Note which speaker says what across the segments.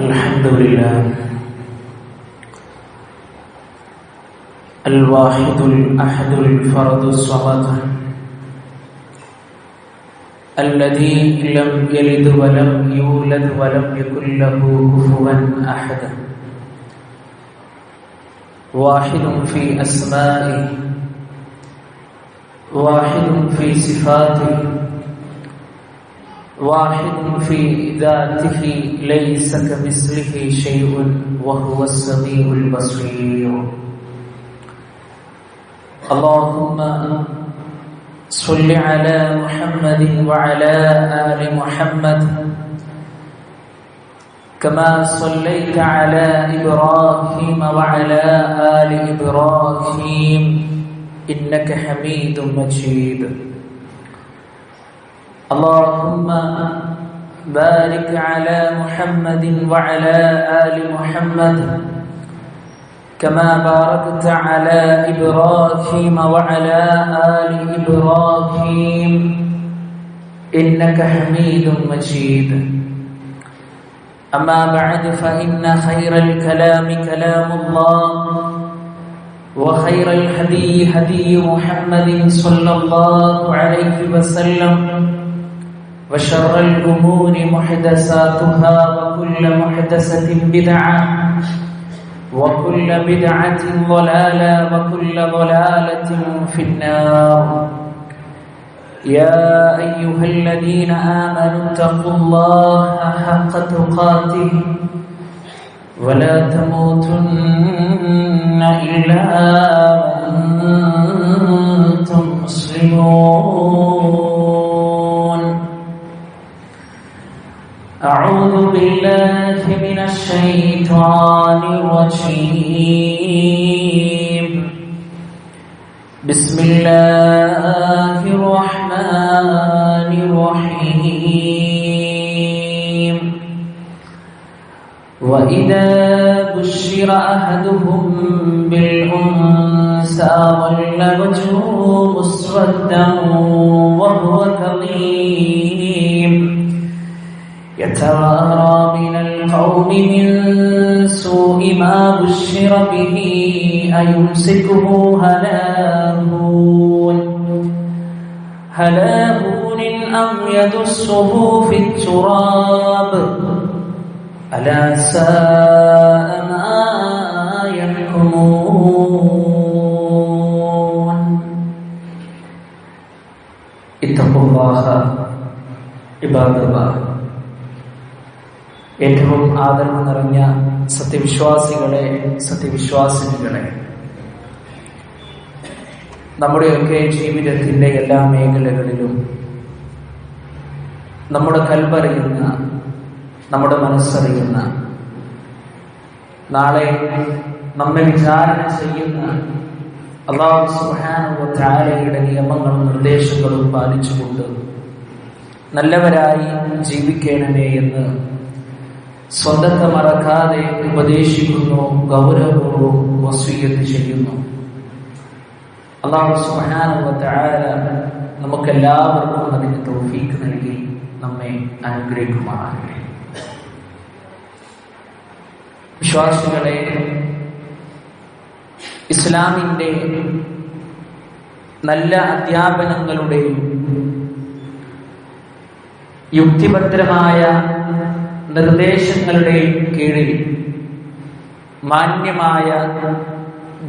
Speaker 1: الحمد لله الواحد الأحد الفرد الصمد الذي لم يلد ولم يولد ولم يكن له كفوا أحد واحد في أسمائه واحد في صفاته واحد في ذاته ليس كمثله شيء وهو السميع البصير. اللهم صل على محمد وعلى آل محمد كما صليت على إبراهيم وعلى آل إبراهيم إنك حميد مجيد. اللهم بارك على محمد وعلى آل محمد كما باركت على إبراهيم وعلى آل إبراهيم إنك حميد مجيد. أما بعد فإن خير الكلام كلام الله وخير الهدي هدي محمد صلى الله عليه وسلم وشر الأمور محدثاتها وكل محدثة بدعة وكل بدعة ضلالة وكل ضلالة في النار. يا أيها الذين آمنوا اتقوا الله حق تقاته ولا تموتن إلا وأنتم مسلمون. أعوذ بالله من الشيطان الرجيم. بسم الله الرحمن الرحيم. وإذا بشر أحدهم بالأنثى ظل وجهه مسودا وهو كظيم يتوارى من القوم من سوء ما بشر به أيمسكه هلاهون أم يدسه في التراب ألا ساء ما يحكمون. اتقوا الله عباد الله. ഏറ്റവും ആദരവ് നിറഞ്ഞ സത്യവിശ്വാസികളെ, സത്യവിശ്വാസിനികളെ, നമ്മുടെയൊക്കെ ജീവിതത്തിന്റെ എല്ലാ മേഖലകളിലും നമ്മുടെ കൽബറിയുന്ന, നമ്മുടെ മനസ്സറിയുന്ന, നാളെ നമ്മെ വിചാരണ ചെയ്യുന്ന അല്ലാഹു സുബ്ഹാനഹു വ തആലയുടെ നിയമങ്ങളും നിർദ്ദേശങ്ങളും പാലിച്ചുകൊണ്ട് നല്ലവരായി ജീവിക്കണമേ എന്ന് സ്വന്തത്തെ മറക്കാതെ ഉപദേശിക്കുന്നു, ഗൗരവപൂർവ്വം വസിയ്യത്ത് ചെയ്യുന്നു. അല്ലാഹു സുബ്ഹാനഹു വ തആല നമുക്കെല്ലാവർക്കും അതിന് തൗഫീഖ് നൽകി നമ്മെ അനുഗ്രഹിക്കുമാറാകട്ടെ. വിശ്വാസികളെ, ഇസ്ലാമിന്റെ നല്ല അധ്യാപനങ്ങളുടെയും യുക്തിഭദ്രമായ നിർദ്ദേശങ്ങളുടെയും കീഴിൽ മാന്യമായ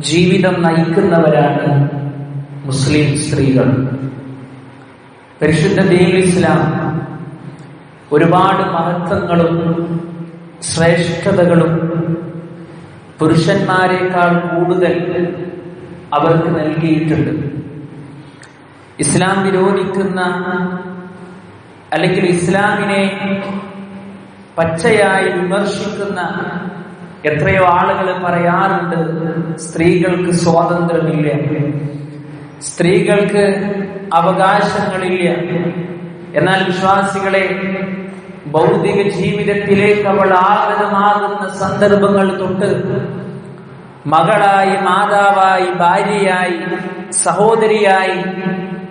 Speaker 1: ജീവിതം നയിക്കുന്നവരാണ് മുസ്ലിം സ്ത്രീകൾ. പരിശുദ്ധ ദീനുൽ ഇസ്ലാം ഒരുപാട് മഹത്വങ്ങളും ശ്രേഷ്ഠതകളും പുരുഷന്മാരെക്കാൾ കൂടുതൽ അവർക്ക് നൽകിയിട്ടുണ്ട്. ഇസ്ലാം വിരോധിക്കുന്ന അല്ലെങ്കിൽ ഇസ്ലാമിനെ പച്ചയായി വിമർശിക്കുന്ന എത്രയോ ആളുകൾ പറയാറുണ്ട്, സ്ത്രീകൾക്ക് സ്വാതന്ത്ര്യമില്ല, സ്ത്രീകൾക്ക് അവകാശങ്ങളില്ല. എന്നാൽ വിശ്വാസികളെ, ഭൗതിക ജീവിതത്തിലേക്ക് അവൾ ആഗതമാകുന്ന സന്ദർഭങ്ങൾ തൊട്ട് മകളായി, മാതാവായി, ഭാര്യയായി, സഹോദരിയായി,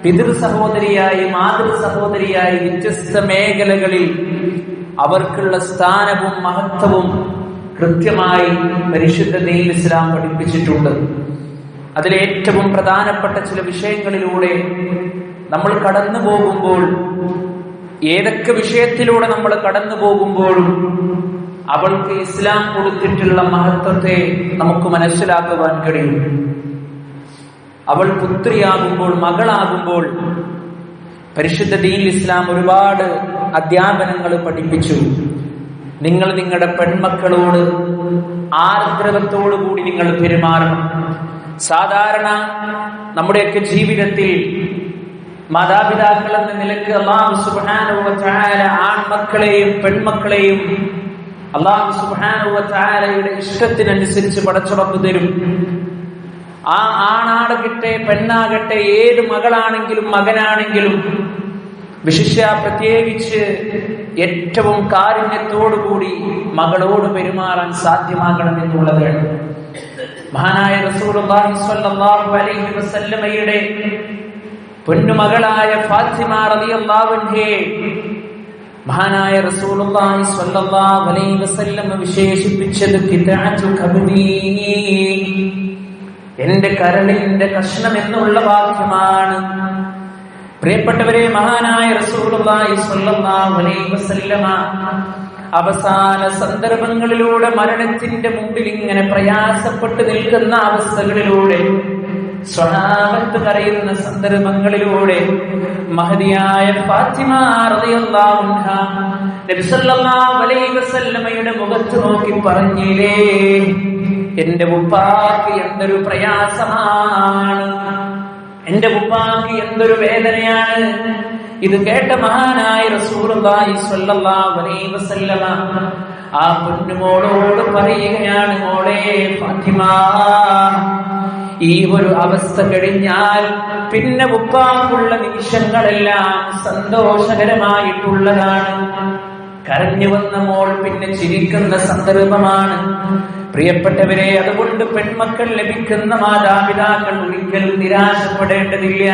Speaker 1: പിതൃ സഹോദരിയായി, മാതൃ സഹോദരിയായി വ്യത്യസ്ത മേഖലകളിൽ അവർക്കുള്ള സ്ഥാനവും മഹത്വവും കൃത്യമായി പരിശുദ്ധ ദീൻ ഇസ്ലാം പഠിപ്പിച്ചിട്ടുണ്ട്. അതിലേറ്റവും പ്രധാനപ്പെട്ട ചില വിഷയങ്ങളിലൂടെ നമ്മൾ കടന്നു പോകുമ്പോൾ, ഏതൊക്കെ വിഷയത്തിലൂടെ നമ്മൾ കടന്നു പോകുമ്പോഴും അവൾക്ക് ഇസ്ലാം കൊടുത്തിട്ടുള്ള മഹത്വത്തെ നമുക്ക് മനസ്സിലാക്കുവാൻ കഴിയും. അവൾ പുത്രിയാകുമ്പോൾ, മകളാകുമ്പോൾ പരിശുദ്ധ ദീൻ ഇസ്ലാം ഒരുപാട് അധ്യാപനങ്ങൾ പഠിപ്പിച്ചു. നിങ്ങൾ നിങ്ങളുടെ പെൺമക്കളോട് ആർദ്രവത്തോടുകൂടി നിങ്ങൾ പെരുമാറണം. സാധാരണ നമ്മുടെയൊക്കെ ജീവിതത്തിൽ മാതാപിതാക്കൾ എന്ന നിലക്ക് അല്ലാഹു സുബ്ഹാനഹു വ തആല ആൺമക്കളെയും പെൺമക്കളെയും അല്ലാഹു സുബ്ഹാനഹു വ തആലയുടെ ഇഷ്ടത്തിനനുസരിച്ച് പടച്ചുറപ്പ് തരും. ആ ആണാകട്ടെ പെണ്ണാകട്ടെ, ഏത് മകളാണെങ്കിലും മകനാണെങ്കിലും വിശിഷ്യ പ്രത്യേകിച്ച് ഏറ്റവും കാരുണ്യത്തോടുകൂടി മകളോട് പെരുമാറാൻ സാധ്യമാകണം എന്നുള്ളതാണ്. മഹാനായ റസൂലുള്ളാഹി സ്വല്ലല്ലാഹു അലൈഹി വസല്ലമയുടെ പൊന്നുമകളായ ഫാത്തിമ റളിയല്ലാഹു അൻഹയെ മഹാനായ റസൂലുള്ളാഹി സ്വല്ലല്ലാഹു അലൈഹി വസല്ലം വിശേഷിപ്പിച്ചത് ഖിതഅതു കബ്ദി, എന്റെ കരളിന്റെ കഷ്ണം എന്നുള്ള വാക്യമാണ്. പ്രിയപ്പെട്ടവരെ, മഹാനായ റസൂലുള്ളാഹി സ്വല്ലല്ലാഹു അലൈഹി വസല്ലമ അവസാന സന്ദർഭങ്ങളിലൂടെ മരണത്തിന്റെ മുമ്പിൽ ഇങ്ങനെ പ്രയാസപ്പെട്ട് നിൽക്കുന്ന അവസ്ഥകളിലൂടെ, സ്വഹാബത്ത് കരയുന്ന സന്ദർഭങ്ങളിലൂടെ മഹദിയായ ഫാത്തിമ റളിയല്ലാഹു അൻഹ നബി സല്ലല്ലാഹു അലൈഹി വസല്ലമയുടെ മുഖത്ത് നോക്കി പറഞ്ഞില്ലേ, എന്റെ ഉപ്പാക്ക് എന്തൊരു പ്രയാസമാണ്, എന്റെ ഉപ്പാക്ക് എന്തൊരു വേദനയാണ്. ഇത് കേട്ട മഹാനായ റസൂലുള്ളാഹി സ്വല്ലല്ലാഹു അലൈഹി വസല്ലമ ആ പൊന്നുമോളോട് പറയുകയാണ്, മോളെ ഫാത്തിമ, ഈ ഒരു അവസ്ഥ കഴിഞ്ഞാൽ പിന്നെ ഉപ്പാക്കുള്ള നിമിഷങ്ങളെല്ലാം സന്തോഷകരമായിട്ടുള്ളതാണ്. കരഞ്ഞു വന്ന മോൾ പിന്നെ ചിരിക്കുന്ന സന്ദർഭമാണ്. പ്രിയപ്പെട്ടവരെ, അതുകൊണ്ട് പെൺമക്കൾ ലഭിക്കുന്ന മാതാപിതാക്കൾ ഒരിക്കലും നിരാശപ്പെടേണ്ടതില്ല,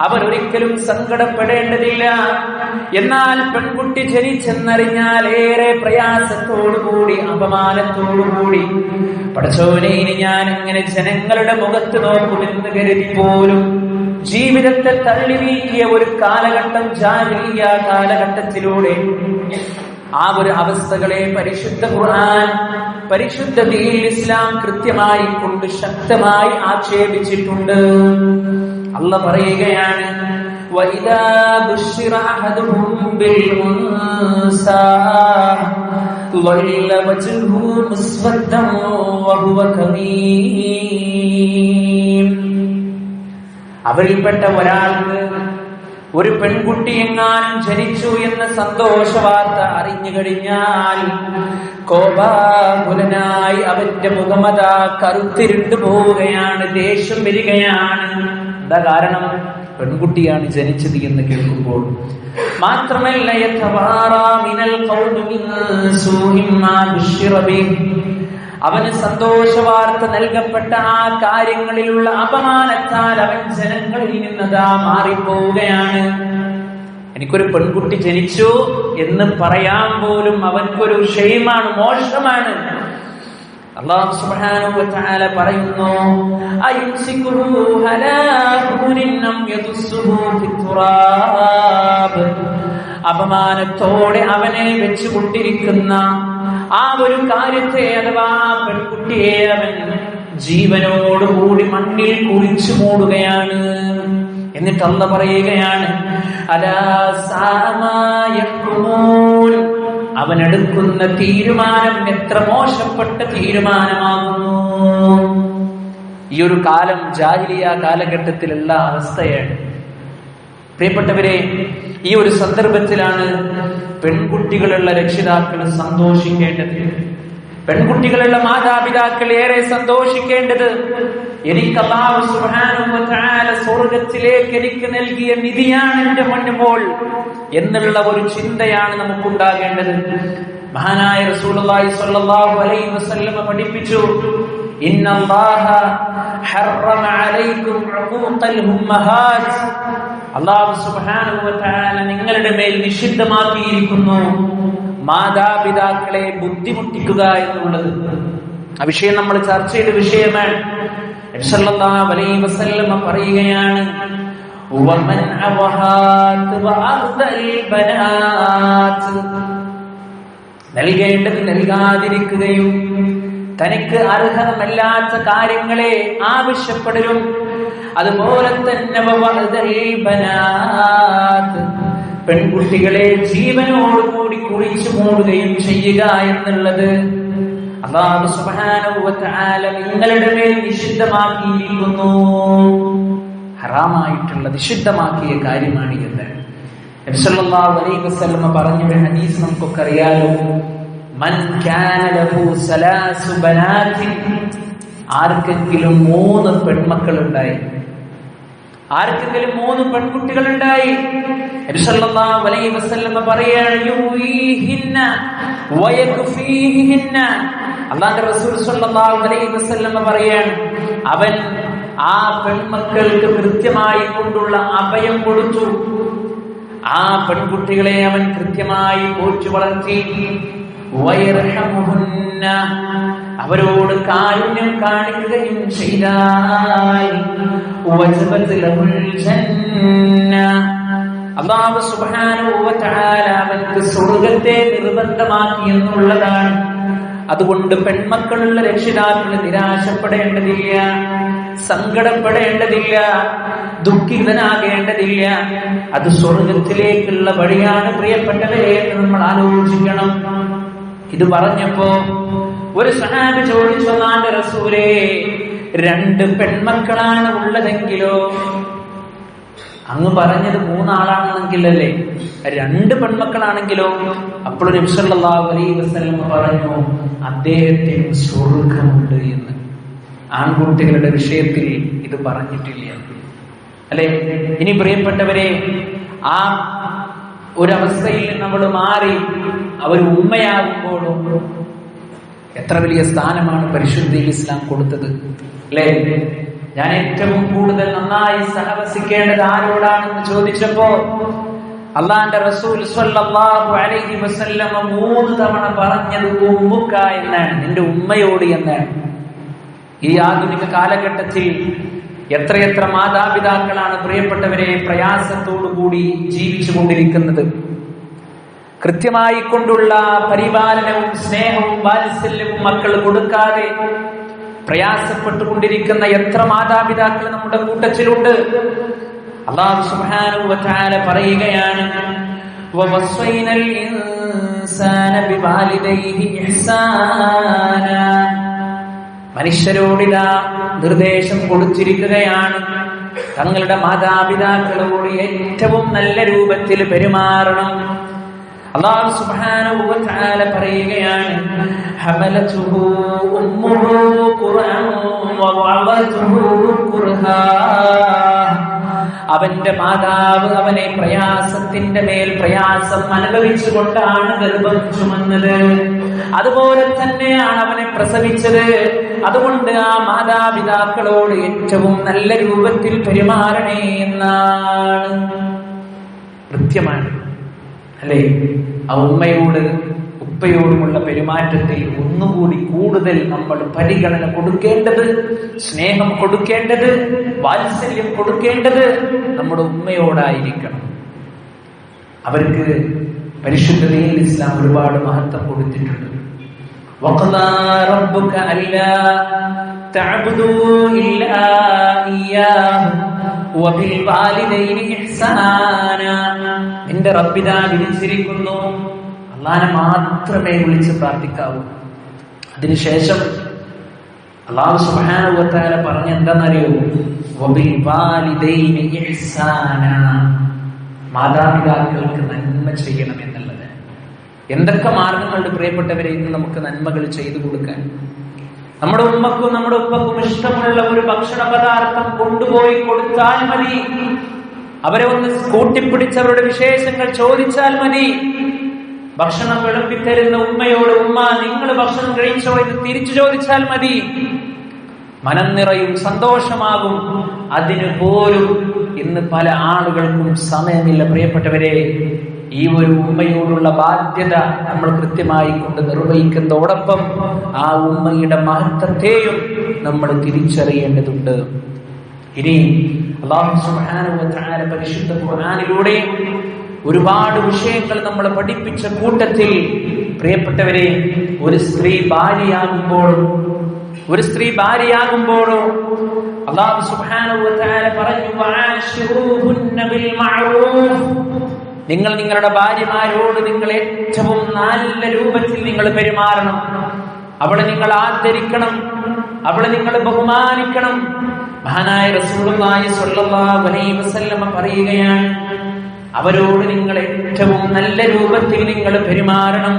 Speaker 1: അവരൊരിക്കലും സങ്കടപ്പെടേണ്ടതില്ല. എന്നാൽ പെൺകുട്ടി ജനിച്ചെന്നറിഞ്ഞാൽ ഏറെ പ്രയാസത്തോടുകൂടി, അപമാനത്തോടുകൂടി, പടച്ചോനെ ഇനി ഞാൻ എങ്ങനെ ജനങ്ങളുടെ മുഖത്ത് നോക്കുമെന്ന് കരുതി പോലും ജീവിതത്തെ തള്ളി നീക്കിയ ഒരു കാലഘട്ടം ജാഹിലിയ്യ കാലഘട്ടത്തിലൂടെ ആ ഒരു അവസ്ഥകളെ പരിശുദ്ധ ഖുർആൻ, പരിശുദ്ധ ദീൻ ഇസ്ലാം കൃത്യമായി കൊണ്ട് ശക്തമായി ആക്ഷേപിച്ചിട്ടുണ്ട്. അല്ലാഹ് പറയുകയാണ്, വഇദാ ബുശ്ശിറ അഹദുഹും ബിൽ ഉൻസാ വല്ല വജ്ഹുഹു മുസ്വദ്ദൻ വഹുവ കദീം. അവരിൽപ്പെട്ട ഒരാൾക്ക് ഒരു പെൺകുട്ടി എങ്ങാനും ജനിച്ചു എന്ന സന്തോഷ വാർത്ത അറിഞ്ഞു കഴിഞ്ഞാൽ കോപാകുലനായി അവന്റെ മുഖമത കറുത്തിരുണ്ടു പോവുകയാണ്, ദേഷ്യം വരികയാണ്. എന്താ കാരണം? പെൺകുട്ടിയാണ് ജനിച്ചത് എന്ന് കേൾക്കുമ്പോൾ. മാത്രമല്ല, അവന് സന്തോഷ വാർത്ത നൽകപ്പെട്ട ആ കാര്യങ്ങളിലുള്ള അപമാനത്താൽ അവൻ ജനങ്ങളിൽ നിന്നതാ മാറിപ്പോവുകയാണ്. എനിക്കൊരു പെൺകുട്ടി ജനിച്ചു എന്ന് പറയാൻ പോലും അവൻക്കൊരു ഷെയ്മാണ്, മോശമാണ്. അല്ലാഹു സുബ്ഹാനഹു വ തആല പറയുന്നു, അയുംസികുഹു അലാ ഹുരിൻ അം യദുസ്സുഹു ഫിത്തുറാബ്. അപമാനത്തോടെ അവനെ വെച്ചുകൊണ്ടിരിക്കുന്ന ആ ഒരു കാര്യത്തെ, അഥവാ പെൺകുട്ടിയെ അവൻ ജീവനോടുകൂടി മണ്ണിൽ കുഴിച്ചു മൂടുകയാണ്. എന്നിട്ട് അല്ലാഹ് പറയുകയാണ്, അലാ സാമാ യഹ്കുമൂൻ. അവനെടുക്കുന്ന തീരുമാനം എത്ര മോശപ്പെട്ട തീരുമാനമാകുന്നു. ഈ ഒരു കാലം ജാഹിലിയ കാലഘട്ടത്തിലുള്ള അവസ്ഥയാണ്. പ്രിയപ്പെട്ടവരെ, ഈ ഒരു സന്ദർഭത്തിലാണ് പെൺകുട്ടികളുള്ള രക്ഷിതാക്കൾ സന്തോഷിക്കേണ്ടത്, പെൺകുട്ടികളുള്ള മാതാപിതാക്കൾ ഏറെ സന്തോഷിക്കേണ്ടത്. എനിക്ക് അല്ലാഹു സുബ്ഹാനഹു വ തആല സ്വർഗ്ഗത്തിലേക്ക് എനിക്ക് നൽകിയ നിധിയാണ് എന്റെ പൊന്നുമോൾ എന്നുള്ള ഒരു ചിന്തയാണ് നമുക്കുണ്ടാകേണ്ടത്. മഹാനായ റസൂലുള്ളാഹി സ്വല്ലല്ലാഹു അലൈഹി വസല്ലം പഠിപ്പിച്ചു, ഇന്നല്ലാഹ ഹറമ അലൈക്കും ഉഖൂഖൽ ഉമ്മഹാത്ത്. അല്ലാഹു സുബ്ഹാനഹു വ തആല നിങ്ങളുടെ മേൽ നിഷിദ്ധമാക്കിയിരിക്കുന്നു മാതാപിതാക്കളെ ബുദ്ധിമുട്ടിക്കുക എന്നുള്ളത്. ആ വിഷയം നമ്മൾ ചർച്ച ചെയ്ത വിഷയമാണ്. നബി സല്ലല്ലാഹു അലൈഹി വസല്ലം പറയുകയാണ്, വമൻ അവഹാത് വഅർദൽ ബനാത്, നൽകേണ്ടത് നൽകാതിരിക്കുകയും തനിക്ക് അർഹമല്ലാത്ത കാര്യങ്ങളെ ആവശ്യപ്പെടലും, അതുപോലെ തന്നെ വഅർദൽ ബനാത്, പെൺകുട്ടികളെ ജീവനോടുകൂടി കുഴിച്ചു മൂടുകയും ചെയ്യുക എന്നുള്ളത് അല്ലാഹു സുബ്ഹാനഹു വ തആല നിങ്ങളുടെ മേൽ നിഷിദ്ധമാക്കിയിരിക്കുന്നു. ഹറാമായിട്ടുള്ള നിഷിദ്ധമാക്കിയ കാര്യമാണ് ഇത്. നബി സല്ലല്ലാഹു അലൈഹി വസല്ലം പറഞ്ഞ ഒരു ഹദീസ് നമുക്കൊക്കെ അറിയാലോ, മൻ കാന ലഹു സലാസു ബനാതിൻ, ആർക്കെങ്കിലും 3 പെൺമക്കൾ ഉണ്ടായി, ആർക്കെങ്കിലും 3 പെൺകുട്ടികൾ ഉണ്ടായി, നബി സല്ലല്ലാഹു അലൈഹി വസല്ലം പറയാണ്, യുഹീഹിന്ന വയക്ഫീഹിന്ന, അല്ലാഹുവിന്റെ റസൂൽ സല്ലല്ലാഹു അലൈഹി വസല്ലം പറയാണ്, അവൻ ആ പെൺമക്കൾക്ക് കൃത്യമായി കൊണ്ടുള്ള അഭയം കൊടുത്തു, ആ പെൺകുട്ടികളെ അവൻ കൃത്യമായി പോറ്റി വളർത്തി, വയർഹമുഹുന്ന, അവരോട് കാരുണ്യം കാണിക്കുകയും ചെയ്താൽ വജബത് ലഹുൽ ജന്ന, അല്ലാഹു സുബ്ഹാനഹു വ തആല അവർക്ക് സ്വർഗ്ഗത്തെ നിർബന്ധമാക്കി എന്നുള്ളതാണ്. അതുകൊണ്ട് പെൺമക്കളുള്ള രക്ഷിതാക്കൾ നിരാശപ്പെടേണ്ടതില്ല, സങ്കടപ്പെടേണ്ടതില്ല, ദുഃഖിതനാകേണ്ടതില്ല. അത് സ്വർഗത്തിലേക്കുള്ള വഴിയാണ് പ്രിയപ്പെട്ടവരെ എന്ന് നമ്മൾ ആലോചിക്കണം. ഇത് പറഞ്ഞപ്പോ ഒരു സഹാബി ചോദിച്ചു, അല്ലാഹുവിന്റെ റസൂലേ, 2 പെൺമക്കളാണ് ഉള്ളതെങ്കിലോ? അങ്ങ് പറഞ്ഞത് 3 ആളാണെങ്കിലല്ലേ, 2 പെൺമക്കളാണെങ്കിലോ? അപ്പോൾ നബി സല്ലല്ലാഹു അലൈഹി വസല്ലം പറഞ്ഞു, അദ്ദേഹത്തിന് സ്വർഗമുണ്ട് എന്ന്. ആൺകുട്ടികളുടെ വിഷയത്തിൽ ഇത് പറഞ്ഞിട്ടില്ല, അല്ലെ? ഇനി പ്രിയപ്പെട്ടവരെ, ആ ഒരവസ്ഥയിൽ നമ്മൾ മാറി അവർ ഉമ്മയാകുമ്പോഴും എത്ര വലിയ സ്ഥാനമാണ് പരിശുദ്ധ ഇസ്ലാം കൊടുത്തത്, അല്ലെ? ഞാൻ ഏറ്റവും കൂടുതൽ നന്നായി സഹവസിക്കേണ്ടത് ആരോടാണെന്ന് ചോദിച്ചപ്പോ അല്ലാഹുവിന്റെ റസൂൽ സ്വല്ലല്ലാഹു അലൈഹി വസല്ലം 3 തവണ പറഞ്ഞത് ഉമ്മുക്ക എന്നാണ്, നിന്റെ ഉമ്മയോട് എന്നാണ്. ഈ ആധുനിക കാലഘട്ടത്തിൽ എത്രയെത്ര മാതാപിതാക്കളാണ് പ്രിയപ്പെട്ടവരെ പ്രയാസത്തോടുകൂടി ജീവിച്ചു കൊണ്ടിരിക്കുന്നത്. കൃത്യമായി കൊണ്ടുള്ള പരിപാലനവും സ്നേഹവും വാത്സല്യവും മക്കൾ കൊടുക്കാതെ പ്രയാസപ്പെട്ടുകൊണ്ടിരിക്കുന്ന എത്ര മാതാപിതാക്കൾ നമ്മുടെ കൂട്ടത്തിലുണ്ട്. അല്ലാഹു സുബ്ഹാനഹു വ തആല പറയുകയാണ്, വവസ്വൈനൽ ഇൻസാന ബിവാലിദൈഹി ഇഹ്സാന, മനുഷ്യരോടിതാ നിർദ്ദേശം കൊടുത്തിരിക്കുകയാണ്, തങ്ങളുടെ മാതാപിതാക്കളോട് ഏറ്റവും നല്ല രൂപത്തിൽ പെരുമാറണം. അല്ലാഹു സുബ്ഹാനഹു വ തആല പറയുകയാണ്, ഹമലതുഹു ഉമ്മുഹു ഖുർആൻ വവഅദതുഹു ഖുർഹാ, അവന്റെ മാതാവ് അവനെ പ്രയാസത്തിന്റെ മേൽ പ്രയാസം അനുഭവിച്ചുകൊണ്ടാണ് ഗർഭം ചുമന്നത്, അതുപോലെ തന്നെയാണ് അവനെ പ്രസവിച്ചത്. അതുകൊണ്ട് ആ മാതാപിതാക്കളോട് ഏറ്റവും നല്ല രൂപത്തിൽ പെരുമാറണേ എന്നാണ്. കൃത്യമാണ്, അല്ലേ? ആ ഉമ്മയോട് ഉപ്പയോടുമുള്ള പെരുമാറ്റത്തിൽ ഒന്നുകൂടി കൂടുതൽ നമ്മൾ പരിഗണന കൊടുക്കേണ്ടത്, സ്നേഹം കൊടുക്കേണ്ടത്, വാത്സല്യം കൊടുക്കേണ്ടത് നമ്മുടെ ഉമ്മയോടായിരിക്കണം. അവർക്ക് പരിശുദ്ധ ദീനുൽ ഇസ്ലാം ഒരുപാട് മഹത്വം കൊടുത്തിട്ടുണ്ട്. വഖദാ റബ്ബുക അല്ലാ തഅബ്ദു ഇല്ലാ ഇയ്യാഹു വബിൽ വാലിദൈനി ഇഹ്സാന, നിന്റെ റബ്ബിതാ വിധിച്ചിരിക്കുന്നു, അല്ലാഹനെ മാത്രമേ വിളിച്ച് പ്രാർത്ഥിക്കാവൂ. അതിനുശേഷം അല്ലാഹു സുബ്ഹാനഹു വ തആല പറഞ്ഞ എന്താണെന്നറിയോ? വബിൽ വാലിദൈനി ഇഹ്സാന, മാതാപിതാക്കൾക്ക് നന്മ ചെയ്യണം എന്നുള്ളത്. എന്തൊക്കെ മാർഗങ്ങളുണ്ട് പ്രിയപ്പെട്ടവരെ ഇന്ന് നമുക്ക് നന്മകൾ ചെയ്തു കൊടുക്കാൻ? നമ്മുടെ ഉമ്മക്കും നമ്മുടെ ഉപ്പക്കും ഇഷ്ടമുള്ള ഒരു ഭക്ഷണ പദാർത്ഥം കൊണ്ടുപോയി കൊടുത്താൽ മതി, അവരെ ഒന്ന് കൂട്ടിപ്പിടിച്ചവരുടെ വിശേഷങ്ങൾ ചോദിച്ചാൽ മതി. ഭക്ഷണം വിളമ്പിത്തരുന്ന ഉമ്മയോട്, ഉമ്മ നിങ്ങൾ ഭക്ഷണം കഴിച്ചോ എന്ന് തിരിച്ചു ചോദിച്ചാൽ മതി. മനം നിറയും, സന്തോഷമാകും. അതിനു പോലും ഇന്ന് പല ആളുകൾക്കും സമയമില്ല പ്രിയപ്പെട്ടവരെ. ഈ ഒരു ഉമ്മയോടുള്ള ബാധ്യത നമ്മൾ കൃത്യമായി കൊണ്ട് നിർവഹിക്കുന്നതോടൊപ്പം ആ ഉമ്മയുടെ മഹത്വത്തെയും നമ്മൾ തിരിച്ചറിയേണ്ടതുണ്ട്. ഇനി അല്ലാഹു സുബ്ഹാനഹു വ തആല പരിശുദ്ധ ഖുർആനിലൂടെ ഒരുപാട് വിഷയങ്ങൾ നമ്മൾ പഠിപ്പിച്ച കൂട്ടത്തിൽ പ്രിയപ്പെട്ടവരെ, ഒരു സ്ത്രീ ഭാര്യയാകുമ്പോഴോ അല്ലാഹു സുബ്ഹാനഹു വ തആല പറഞ്ഞു, വആശിറൂഹുന്ന ബിൽ മഅറൂഫ്, നിങ്ങൾ നിങ്ങളുടെ ഭാര്യമാരോട് നിങ്ങൾ ഏറ്റവും നല്ല രൂപത്തിൽ നിങ്ങൾ പെരുമാറണം. അവളെ നിങ്ങൾ ആദരിക്കണം, അവളെ നിങ്ങൾ ബഹുമാനിക്കണം. മഹാനായ റസൂലുള്ളാഹി സ്വല്ലല്ലാഹു അലൈഹി വസല്ലം പറയുകയാണ്, അവരോട് നിങ്ങൾ ഏറ്റവും നല്ല രൂപത്തിൽ നിങ്ങൾ പെരുമാറണം.